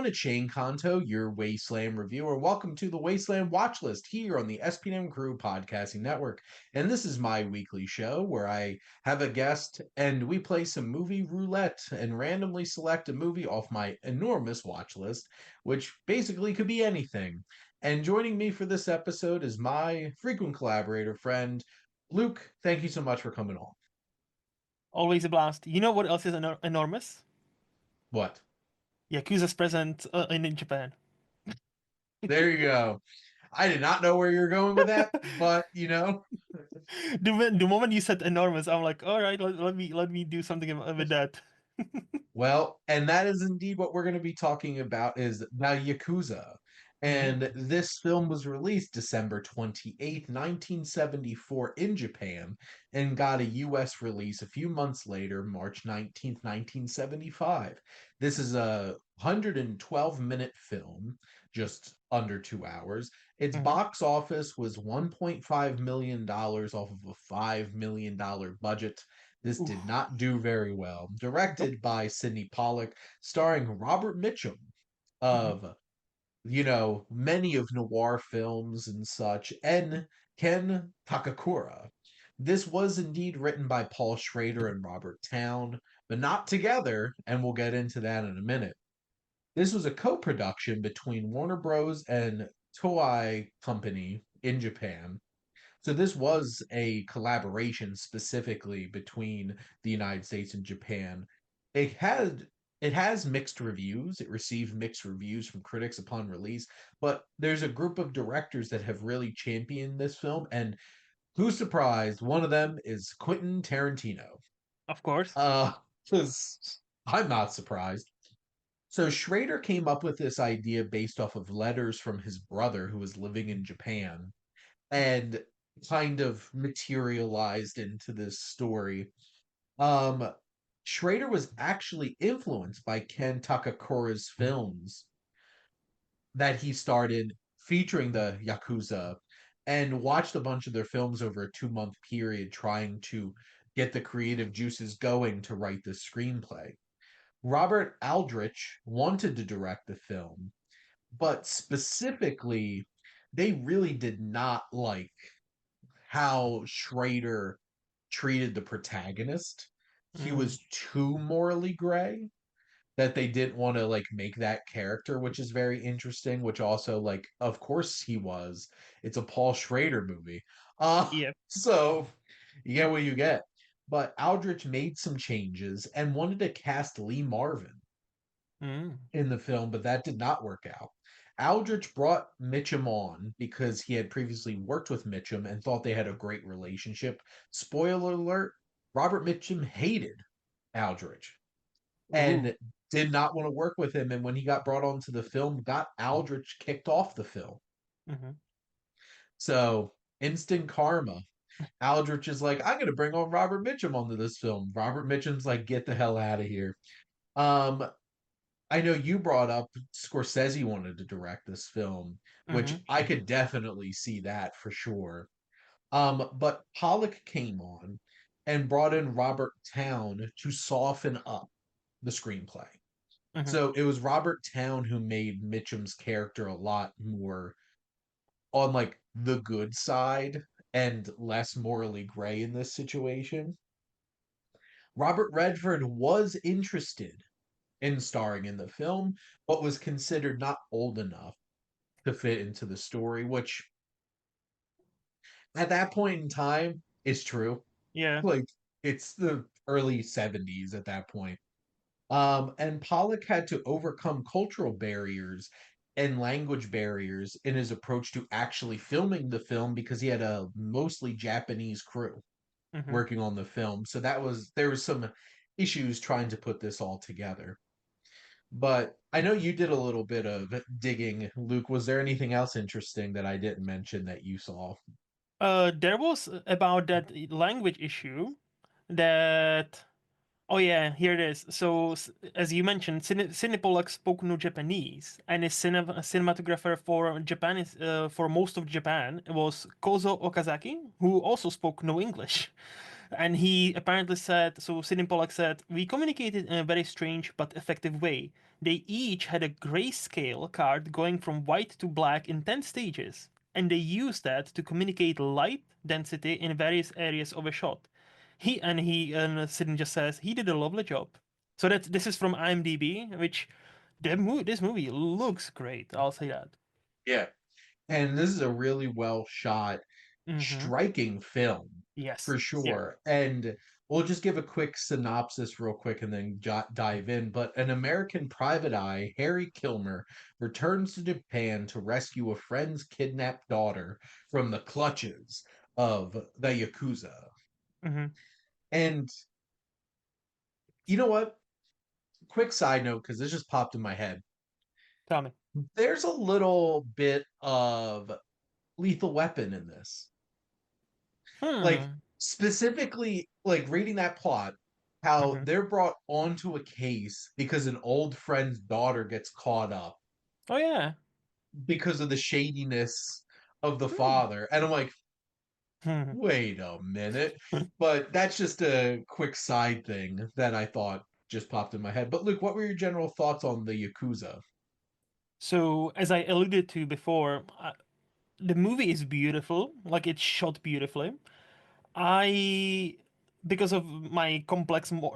everyone, it's Shane Conto, your Wasteland reviewer. Welcome to the Wasteland Watchlist here on the SPM Crew Podcasting Network. And this is my weekly show where I have a guest and we play some movie roulette and randomly select a movie off my enormous watch list, which basically could be anything. And joining me for this episode is my frequent collaborator friend, Luke. Thank you so much for coming on. Always a blast. You know what else is enormous? What? Yakuza's present in Japan. There you go. I did not know where you're going with that, but The moment you said enormous, I'm like, all right, let me do something with that. well, and that is indeed what we're going to be talking about is now Yakuza. Mhm. And this film was released December 28th, 1974 in Japan and got a US release a few months later, March 19th, 1975. This is a 112-minute film, just under 2 hours. Its Mhm. box office was $1.5 million off of a $5 million budget. This did Oof. not do very well. Nope. Directed by Sidney Pollack, starring Robert Mitchum Mhm. of, many of noir films and such, and Ken Takakura. This was indeed written by Paul Schrader and Robert Towne, but not together, and we'll get into that in a minute. This was a co-production between Warner Bros. And Toei Company in Japan, so this was a collaboration specifically between the United States and Japan. It had it has mixed reviews. It received mixed reviews from critics upon release, but there's a group of directors that have really championed this film, and who's surprised? One of them is Quentin Tarantino. Of course. Uh, 'Cause I'm not surprised. So Schrader came up with this idea based off of letters from his brother who was living in Japan and kind of materialized into this story. Um, Schrader was actually influenced by Ken Takakura's films that he started featuring the Yakuza and watched a bunch of their films over a 2 month period trying to get the creative juices going to write the screenplay. Robert Aldrich wanted to direct the film, but specifically, they really did not like how Schrader treated the protagonist. He Mm. was too morally gray that they didn't want to like make that character, which is very interesting, which also like of course he was. It's a Paul Schrader movie. Yeah. So you get what you get. But Aldrich made some changes and wanted to cast Lee Marvin Mm. in the film, but that did not work out. Aldrich brought Mitchum on because he had previously worked with Mitchum and thought they had a great relationship. Spoiler alert, Robert Mitchum hated Aldrich Ooh. and did not want to work with him. And when he got brought onto the film, got Aldrich kicked off the film. Mhm. So instant karma. Aldrich is like, I'm going to bring on Robert Mitchum onto this film. Robert Mitchum's like, get the hell out of here. Um, I know you brought up Scorsese wanted to direct this film, which Mhm. I could definitely see that for sure. But Pollack came on and brought in Robert Towne to soften up the screenplay. Mhm. So it was Robert Towne who made Mitchum's character a lot more on like the good side and less morally gray in this situation. Robert Redford was interested in starring in the film, but was considered not old enough to fit into the story, which at that point in time is true. Yeah. Like it's the early 70s at that point. And Pollock had to overcome cultural barriers and language barriers in his approach to actually filming the film because he had a mostly Japanese crew Mhm. working on the film. So there was some issues trying to put this all together. But I know you did a little bit of digging, Luke. Was there anything else interesting that I didn't mention that you saw? There was about that language issue that. Oh yeah, here it is. So as you mentioned, Sidney Pollack spoke no Japanese, and his cinematographer for Japan is for most of Japan was Kozo Okazaki, who also spoke no English. And he apparently said, so Sidney Pollack said, we communicated in a very strange but effective way. They each had a grayscale card going from white to black in 10 stages, and they used that to communicate light density in various areas of a shot. And Sidney just says he did a lovely job. So this is from IMDb, which this movie looks great. I'll say that. Yeah. And this is a really well shot, Mm-hmm. striking film Yes. for Yeah. sure. And we'll just give a quick synopsis real quick and then dive in. But an American private eye, Harry Kilmer, returns to Japan to rescue a friend's kidnapped daughter from the clutches of the Yakuza. Mm-hmm. And you know what? Quick side note, because this just popped in my head. Tell me. There's a little bit of Lethal Weapon in this. Like Hmm. specifically, like reading that plot, how Mm-hmm. they're brought onto a case because an old friend's daughter gets caught up Oh yeah. because of the shadiness of the Hmm. father. And I'm like, Hmm. wait a minute. But that's just a quick side thing that I thought just popped in my head. But Luke, what were your general thoughts on the Yakuza? So as I alluded to before, the movie is beautiful. Like it's shot beautifully. I because of my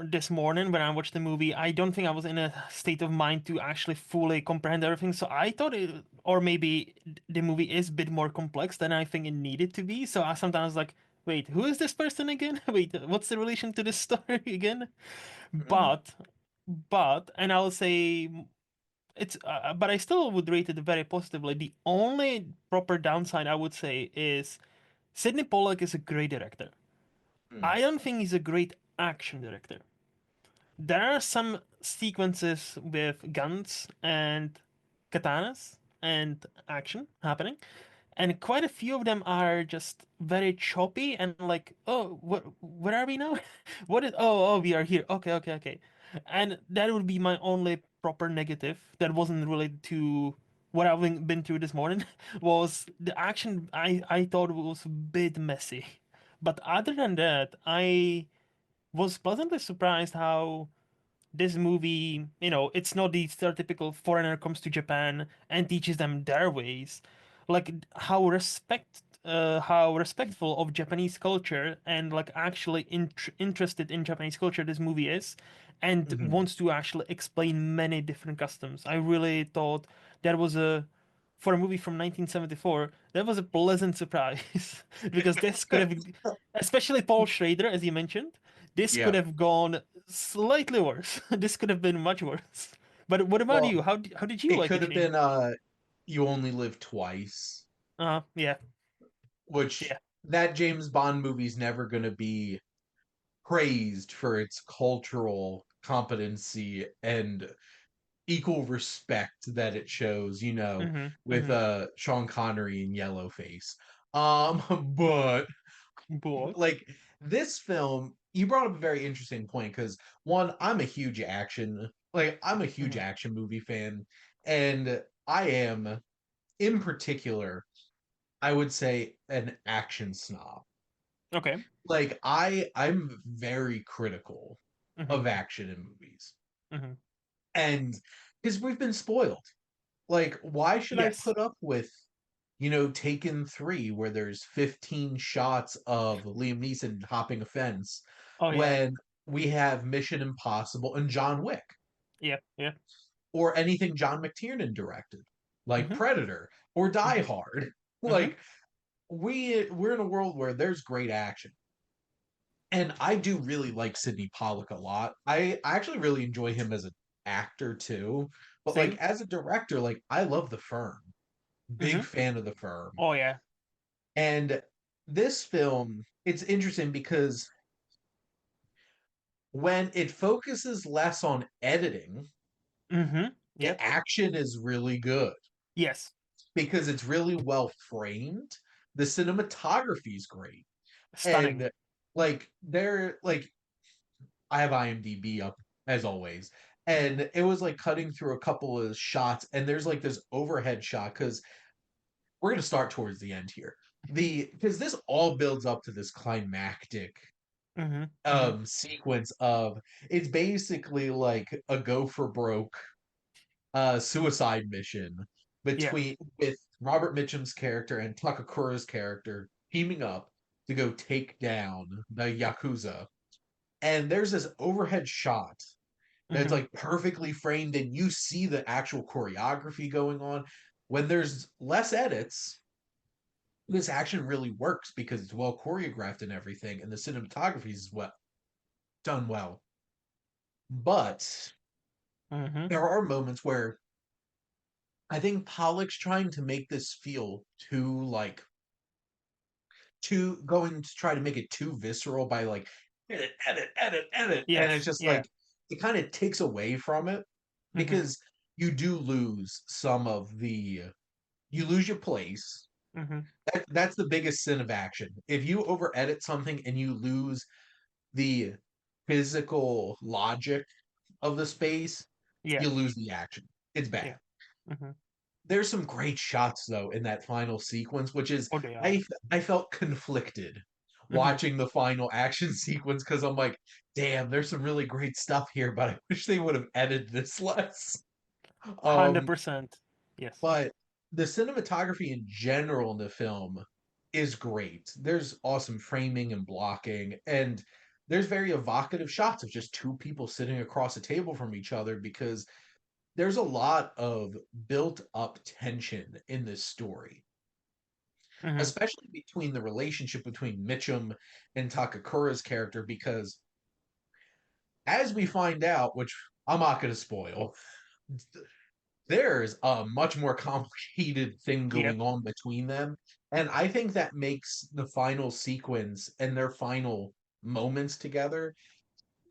this morning when I watched the movie, I don't think I was in a state of mind to actually fully comprehend everything. So I thought or maybe the movie is a bit more complex than I think it needed to be. So I sometimes like, wait, who is this person again? Wait, what's the relation to this story again? Mhm. But, and I'll say but I still would rate it very positively. The only proper downside I would say is Sidney Pollack is a great director. Mm. I don't think he's a great action director. There are some sequences with guns and katanas and action happening, and quite a few of them are just very choppy and like, oh, what, where are we now? What is? Oh, we are here. Okay, okay, okay. And that would be my only proper negative that wasn't related to what I've been through this morning was the action. I thought was a bit messy, but other than that, I was pleasantly surprised how this movie, it's not the stereotypical foreigner comes to Japan and teaches them their ways. Like how respectful of Japanese culture and like actually interested in Japanese culture this movie is, and Mhm. wants to actually explain many different customs. I really thought that was for a movie from 1974, that was a pleasant surprise because this could have, especially Paul Schrader, as you mentioned, this could Yeah. have gone slightly worse. This could have been much worse. But what about Well, you? How did you it like the could have change? been You Only Live Twice, Yeah, which yeah. that James Bond movie's never going to be praised for its cultural competency and equal respect that it shows, Mm-hmm. with Mm-hmm. Sean Connery and Yellowface. But But like this film, you brought up a very interesting point because one, I'm a huge mm-hmm. action movie fan, and I am in particular, I would say an action snob. Okay. Like I'm very critical Mm-hmm. of action in movies. Mm-hmm. And because we've been spoiled. Like, why should I Yes. put up with, Taken 3, where there's 15 shots of Liam Neeson hopping a fence, Oh yeah. when we have Mission Impossible and John Wick, Yeah. Yeah. or anything John McTiernan directed, like Mm-hmm. Predator or Die Mm-hmm. Hard? Mm-hmm. Like, we're in a world where there's great action. And I do really like Sidney Pollack a lot. I actually really enjoy him as an actor too. But like Same. as a director, like I love The Firm. Big Mm-hmm. fan of The Firm. Oh yeah. And this film, it's interesting because when it focuses less on editing, Mm-hmm. the Yep. action is really good Yes. because it's really well framed. The cinematography is great. Stunning. And like I have IMDb up as always. Mm-hmm. And it was like cutting through a couple of shots, and there's like this overhead shot because we're gonna start towards the end here. Because this all builds up to this climactic Mm-hmm. Mm-hmm. sequence of it's basically like a go for broke suicide mission Yeah. between with Robert Mitchum's character and Takakura's character teaming up to go take down the Yakuza. And there's this overhead shot that's Hmm. like perfectly framed, and you see the actual choreography going on. When there's less edits, this action really works because it's well choreographed and everything, and the cinematography is well done well. But Hmm. there are moments where I think Pollack's trying to make this feel too like too going to try to make it too visceral by like edit, edit, edit, edit. And it's Yes. just Yeah. like it kind of takes away from it Hmm. because you do lose some of the you lose your place. Hmm. That's the biggest sin of action. If you over edit something and you lose the physical logic of the space, Yeah. you lose the action. It's bad. Yeah. Hmm. There's some great shots though in that final sequence, which is Oh, they are. I felt conflicted Hmm. watching the final action sequence because I'm like, damn, there's some really great stuff here, but I wish they would have edited this less. Hundred Um, percent. Yes. but the cinematography in general in the film is great. There's awesome framing and blocking, and there's very evocative shots of just two people sitting across a table from each other because there's a lot of built up tension in this story, Hmm. especially between the relationship between Mitchum and Takakura's character, because as we find out, which I'm not going to spoil, there's a much more complicated thing Yep. going on between them. And I think that makes the final sequence and their final moments together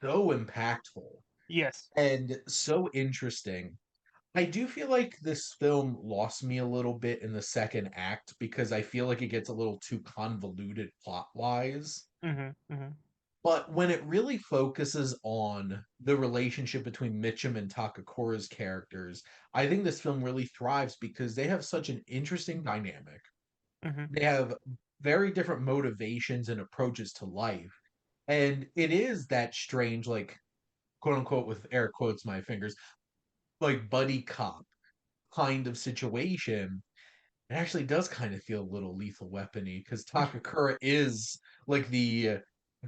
so impactful Yes. and so interesting. I do feel like this film lost me a little bit in the second act because I feel like it gets a little too convoluted plot wise. Hmm. Hmm. But when it really focuses on the relationship between Mitchum and Takakura's characters, I think this film really thrives because they have such an interesting dynamic. Hmm. They have very different motivations and approaches to life. And it is that strange, like, quote unquote, with air quotes, my fingers, like buddy cop kind of situation. It actually does kind of feel a little lethal weapony because Takakura is like the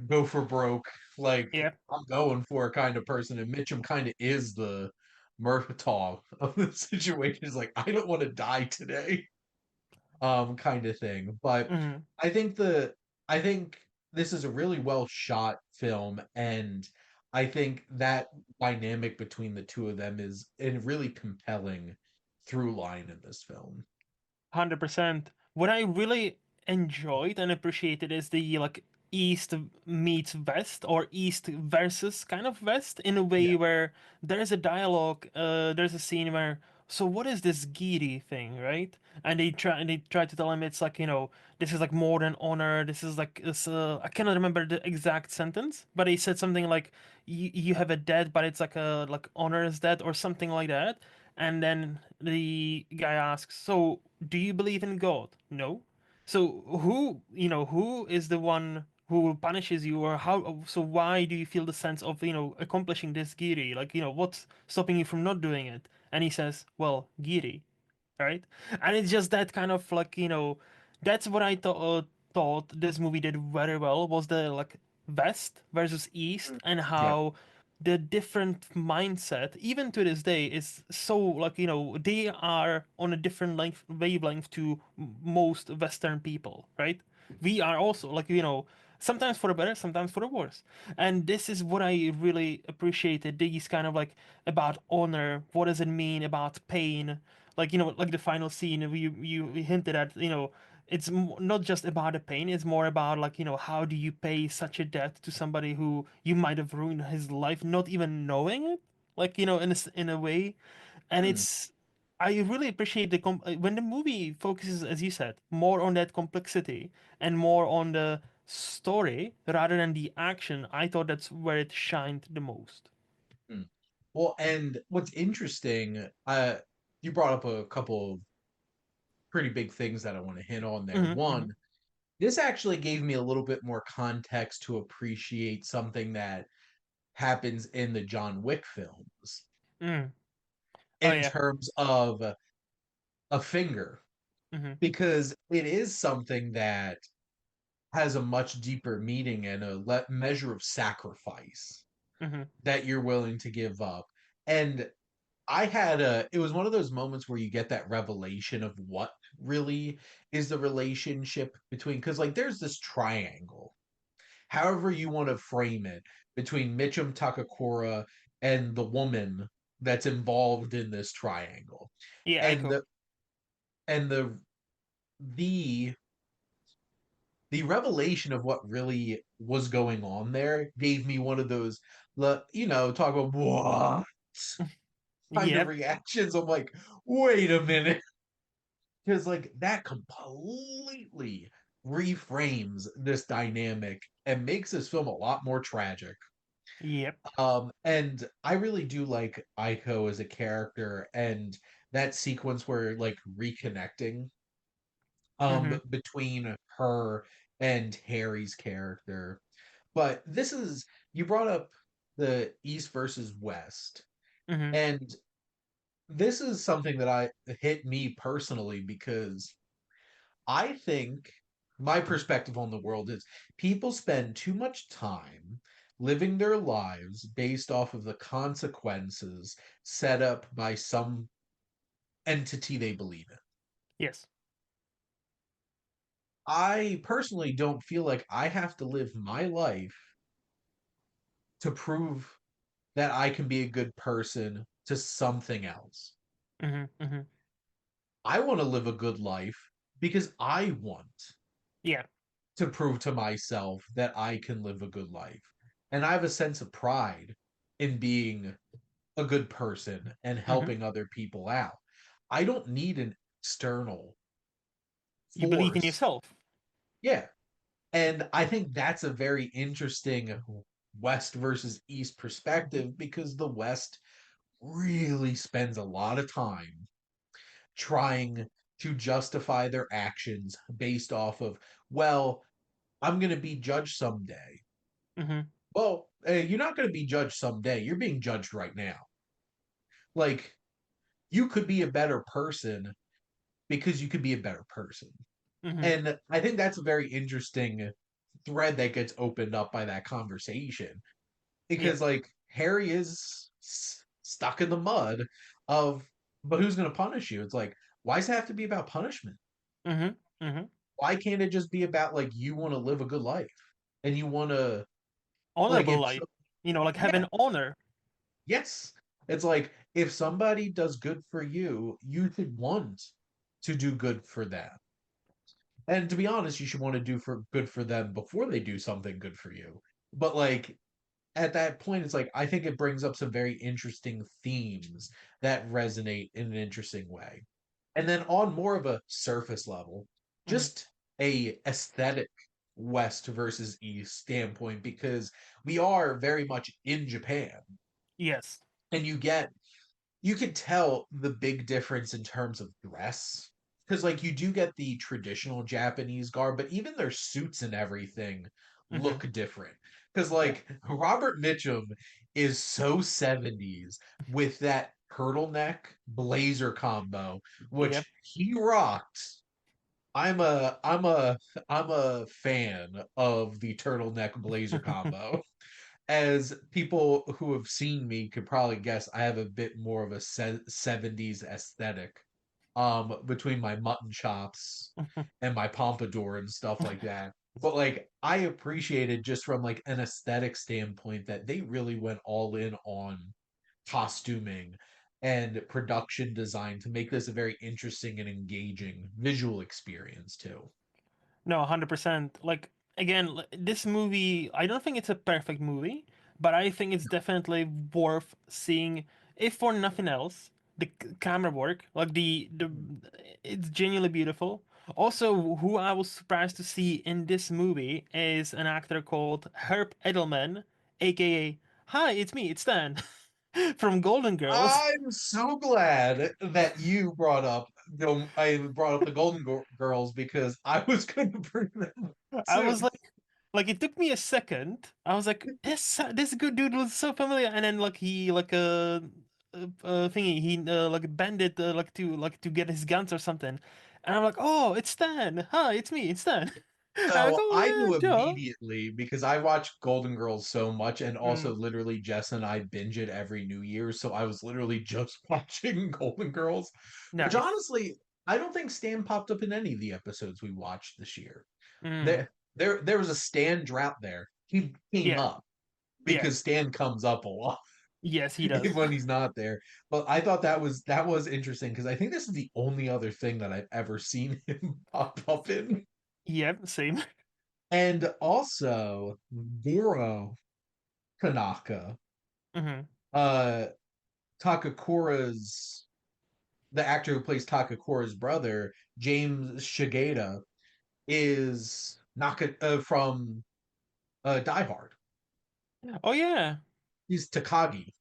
go for broke, like Yep. I'm going for a kind of person, and Mitchum kind of is the Murtaugh of the situation. Is like I don't want to die today, kind of thing. But Hmm. I think the I think this is a really well shot film, and I think that dynamic between the two of them is a really compelling through line in this film. 100%. What I really enjoyed and appreciated is the like East meets West or East versus kind of West in a way Yeah. where there is a dialogue. There's a scene where so what is this Giri thing, right? And they try to tell him it's like this is like more than honor. This is like this. I cannot remember the exact sentence, but he said something like you have a debt, but it's like a like honor is debt or something like that. And then the guy asks, "So, do you believe in God?" No. So, who is the one who punishes you, or how? So, why do you feel the sense of, accomplishing this giri? Like, what's stopping you from not doing it? And he says, "Well, giri." Right? And it's just that kind of like that's what I thought this movie did very well was the like West versus East and Yeah. how the different mindset even to this day is so like they are on a different length wavelength to most Western people, right? We are also like sometimes for the better, sometimes for the worse. And this is what I really appreciated. These kind of like about honor, what does it mean about pain, like like the final scene you hinted at, it's not just about the pain, it's more about like how do you pay such a debt to somebody who you might have ruined his life not even knowing it, like in a way. And Hmm. it's I really appreciate when the movie focuses, as you said, more on that complexity and more on the story rather than the action. I thought that's where it shined the most. Hmm. Well, and what's interesting, you brought up a couple of pretty big things that I want to hit on there. Hmm. Hmm. One, this actually gave me a little bit more context to appreciate something that happens in the John Wick films. Mm. Oh in yeah. terms of a finger, Mm-hmm. because it is something that has a much deeper meaning and measure of sacrifice Mm-hmm. that you're willing to give up. And it was one of those moments where you get that revelation of what really is the relationship between, because like there's this triangle, however you want to frame it, between Mitchum Takakura and the woman that's involved in this triangle. Yeah, And Aiko. the the revelation of what really was going on there gave me one of those, talk about what kind of Yep. reactions. I'm like, wait a minute, because like that completely reframes this dynamic and makes this film a lot more tragic. Yep. And I really do like Aiko as a character, and that sequence where like reconnecting Mm-hmm. between her and Harry's character. But this is, you brought up the East versus West, Mm-hmm. and this is something that I hit me personally because I think my perspective on the world is people spend too much time living their lives based off of the consequences set up by some entity they believe in. Yes. I personally don't feel like I have to live my life to prove that I can be a good person to something else. Mm-hmm. Mm-hmm. I want to live a good life because I want Yeah. to prove to myself that I can live a good life. And I have a sense of pride in being a good person and Mm-hmm. helping other people out. I don't need an external You believe in force. yourself. Yeah. And I think that's a very interesting West versus East perspective, because the West really spends a lot of time trying to justify their actions based off of, well, I'm going to be judged someday. Mm-hmm. Well, you're not going to be judged someday. You're being judged right now. Like, you could be a better person because you could be a better person. Mm-hmm. And I think that's a very interesting thread that gets opened up by that conversation, Yep. because, like, Harry is stuck in the mud of, but who's going to punish you? It's like, why does it have to be about punishment? Mm-hmm. Mm-hmm. Why can't it just be about, like, you want to live a good life and you want to, like, Honorable if, life. You know, like have yeah, an honor. yes. It's like if somebody does good for you, you should want to do good for them. And to be honest, you should want to do for good for them before they do something good for you. But like at that point, it's like I think it brings up some very interesting themes that resonate in an interesting way. And then on more of a surface level, Mm-hmm. just a aesthetic West versus East standpoint, because we are very much in Japan, Yes. and you could tell the big difference in terms of dress, because like you do get the traditional Japanese garb, but even their suits and everything Mm-hmm. look different, because Yeah. like Robert Mitchum is so 70s with that turtleneck blazer combo, Yep. which he rocked. I'm a fan of the turtleneck blazer combo. As people who have seen me could probably guess, I have a bit more of a 70s aesthetic, between my mutton chops and my pompadour and stuff like that. But like I appreciated, just from like an aesthetic standpoint, that they really went all in on costuming and production design to make this a very interesting and engaging visual experience too. No, 100%. Like again, this movie, I don't think it's a perfect movie, but I think it's definitely worth seeing if for nothing else. The camera work, like the it's genuinely beautiful. Also, who I was surprised to see in this movie is an actor called Herb Edelman, aka Hi, it's me, it's Stan from Golden Girls. I'm so glad that you brought up, I brought up the Girls, because I was going to bring them up I was too. like it took me a second. I was like, this good dude was so familiar, and then like he like thingy. He like bend it like to get his guns or something. And I'm like, oh, it's Stan. Hi, it's me, it's Stan. I'm like, So oh I yeah, knew duh. immediately because I watched Golden Girls so much, and also Mm, literally Jess and I binge it every New Year. So I was literally just watching Golden Girls, which nice. honestly, I don't think Stan popped up in any of the episodes we watched this year. Mm, There was a Stan drought there. He came yeah, up yeah. because Stan comes up a lot Yes, he does. even when he's not there. But I thought that was interesting because I think this is the only other thing that I've ever seen him pop up in. Yep, same. And also Goro Tanaka, Hmm. uh Takakura's the actor who plays Takakura's brother, James Shigeta, is Naka from Die Hard. Oh yeah, He's Takagi.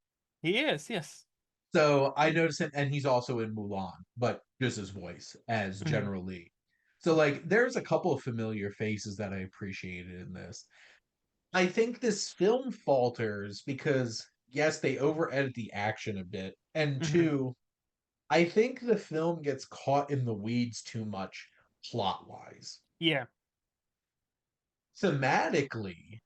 he is. Yes. So I noticed him, and he's also in Mulan, but just his voice as Hmm. General Lee. So like, there's a couple of familiar faces that I appreciated in this. I think this film falters because yes, they over edit the action a bit, and Hmm. two, I think the film gets caught in the weeds too much plot wise. Yeah. Thematically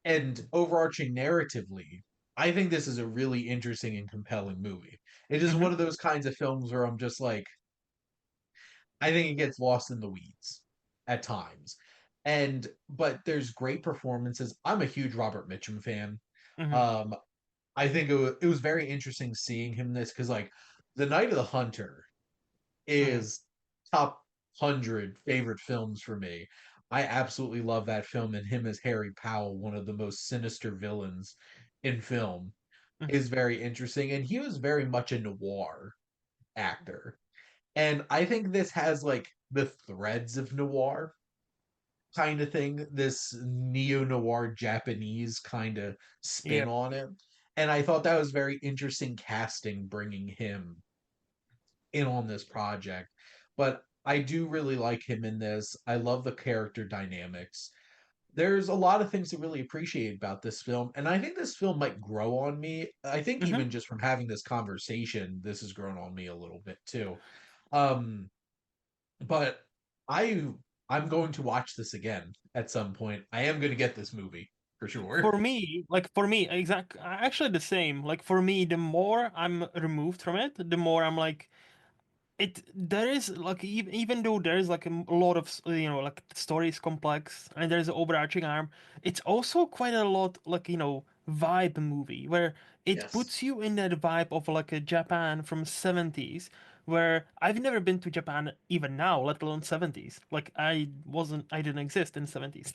and overarching narratively, I think this is a really interesting and compelling movie. It is Hmm. one of those kinds of films where I'm just like, I think it gets lost in the weeds at times. And but there's great performances. I'm a huge Robert Mitchum fan. Hmm. Um, I think it was very interesting seeing him in this because like The Night of the Hunter Hmm. is top 100 favorite films for me. I absolutely love that film, and him as Harry Powell, one of the most sinister villains in film, Hmm. is very interesting. And he was very much a noir actor. And I think this has like the threads of noir kind of thing, this neo noir Japanese kind of spin Yep. on it. And I thought that was very interesting casting, bringing him in on this project. But I do really like him in this. I love the character dynamics. There's a lot of things to really appreciate about this film, and I think this film might grow on me. I think Hmm. even just from having this conversation, this has grown on me a little bit too. Um, but I I'm going to watch this again at some point. I am going to get this movie for sure. For me, actually the same. Like for me, the more I'm removed from it, the more I'm like, there is like even though there is like a lot of like the story is complex and there's an overarching arm, it's also quite a lot like vibe movie where it Yes. puts you in that vibe of like a Japan from 70s, where I've never been to Japan even now, let alone 70s. Like I didn't exist in 70s.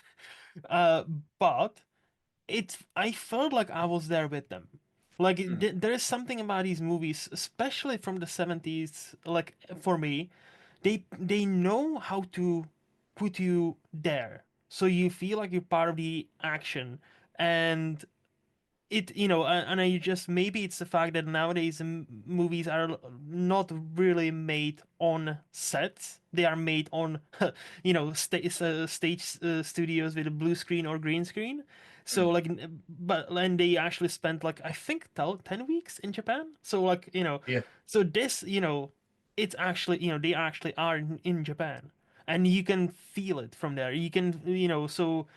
uh but I felt like I was there with them. Like Mm, there is something about these movies, especially from the 70s, like for me, they know how to put you there. So you feel like you're part of the action. And and I just maybe it's the fact that nowadays movies are not really made on sets. They are made on, stage studios with a blue screen or green screen. So mm. like, but and they actually spent like I think 10 weeks in Japan. So like Yeah. so this it's actually they actually are in Japan, and you can feel it from there. You can so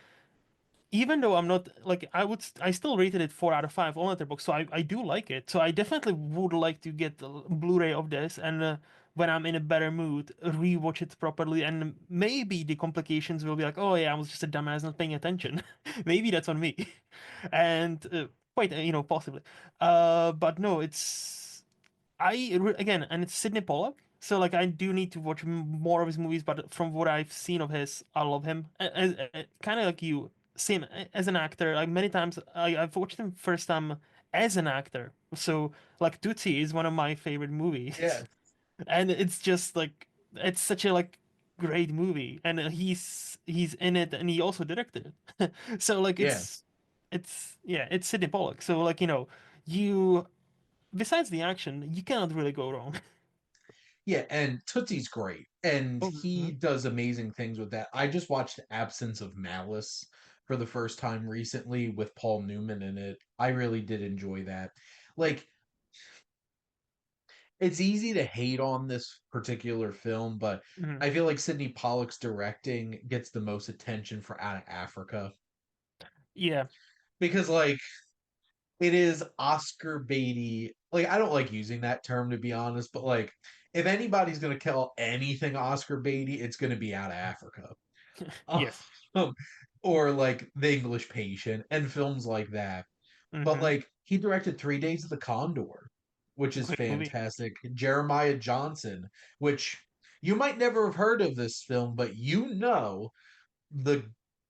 even though I'm not like I still rated it 4 out of 5 on Letterboxd, so I do like it. So I definitely would like to get the Blu-ray of this, and when I'm in a better mood, rewatch it properly, and maybe the complications will be like, oh yeah, I was just a dumbass not paying attention. Maybe that's on me, and quite possibly. But no, again, and it's Sidney Pollack, so like I do need to watch more of his movies. But from what I've seen of his, I love him. Kind of like you, same as an actor. Like many times, I've watched him first time as an actor. So like Tootsie is one of my favorite movies, Yeah. and it's just like it's such a like great movie, and he's in it, and he also directed it. So like Yeah. it's Sidney Pollack. So like you besides the action, you cannot really go wrong. Yeah, and Tootsie's great, and Oh, he does amazing things with that. I just watched Absence of Malice for the first time recently with Paul Newman in it. I really did enjoy that. Like, it's easy to hate on this particular film, but Mhm. I feel like Sidney Pollack's directing gets the most attention for Out of Africa Yeah. because like it is Oscar baity. Like I don't like using that term to be honest, but like if anybody's gonna call anything Oscar baity, it's gonna be Out of Africa. Yes. Um, or like The English Patient and films like that. But Hmm. like he directed 3 Days of the Condor, which is Great movie. fantastic. Jeremiah Johnson, which you might never have heard of this film, but you know the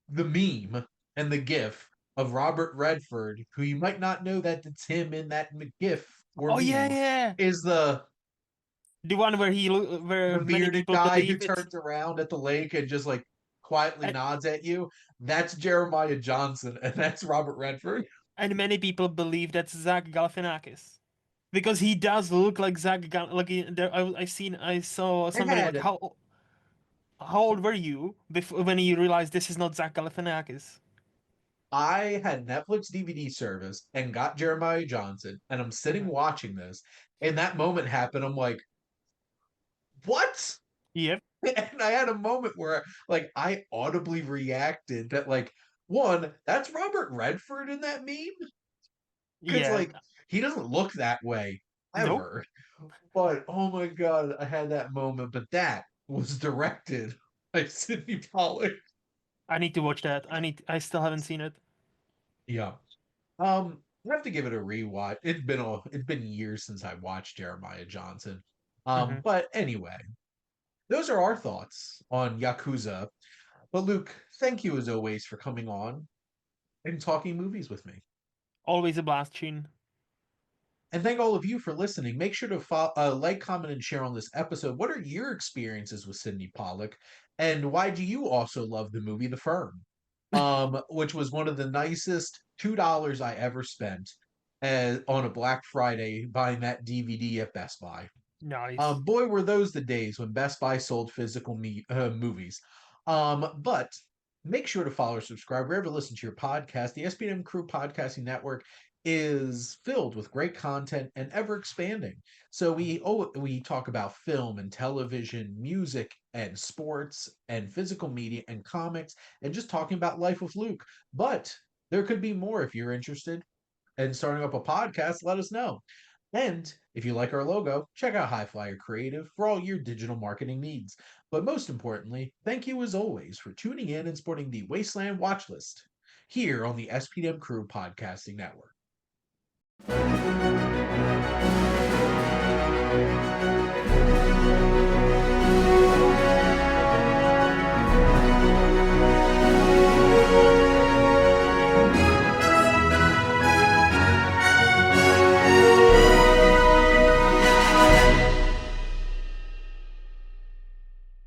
the meme and the gif of Robert Redford, who you might not know that it's him in that gif or Oh yeah, meme, yeah. is The one where the where many bearded people guy who believe it's turns around at the lake and just like quietly and, nods at you. That's Jeremiah Johnson, and that's Robert Redford. and many people believe that's Zach Galifianakis because he does look like like I saw I somebody like had how old were you before when you realized this is not Zach Galifianakis? I had Netflix DVD service and got Jeremiah Johnson, and I'm sitting Mhm. watching this, and that moment happened. I'm like, what? Yep. And I had a moment where like I audibly reacted that like one, that's Robert Redford in that meme. Because Yeah. like he doesn't look that way Nope. ever. But oh my god, I had that moment. But that was directed by Sidney Pollack. I need to watch that. I still haven't seen it. Yeah. I have to give it a rewatch. It's been years since I watched Jeremiah Johnson. Hmm. But anyway, those are our thoughts on Yakuza. But Luke, thank you as always for coming on and talking movies with me. Always a blast, Sheen. And thank all of you for listening. Make sure to like, comment, and share on this episode. What are your experiences with Sidney Pollack? And why do you also love the movie The Firm? Which was one of the nicest $2 I ever spent on a Black Friday buying that DVD at Best Buy. Nice. Boy, were those the days when Best Buy sold physical movies. But make sure to follow or subscribe wherever you listen to your podcast. The SPM Crew Podcasting Network is filled with great content and ever expanding. So we talk about film and television, music and sports and physical media and comics and just talking about life with Luke. But there could be more if you're interested in starting up a podcast. Let us know. And if you like our logo, check out HiFlyer Creative for all your digital marketing needs. But most importantly, thank you as always for tuning in and supporting the Wasteland Watchlist here on the SPM Crew Podcasting Network.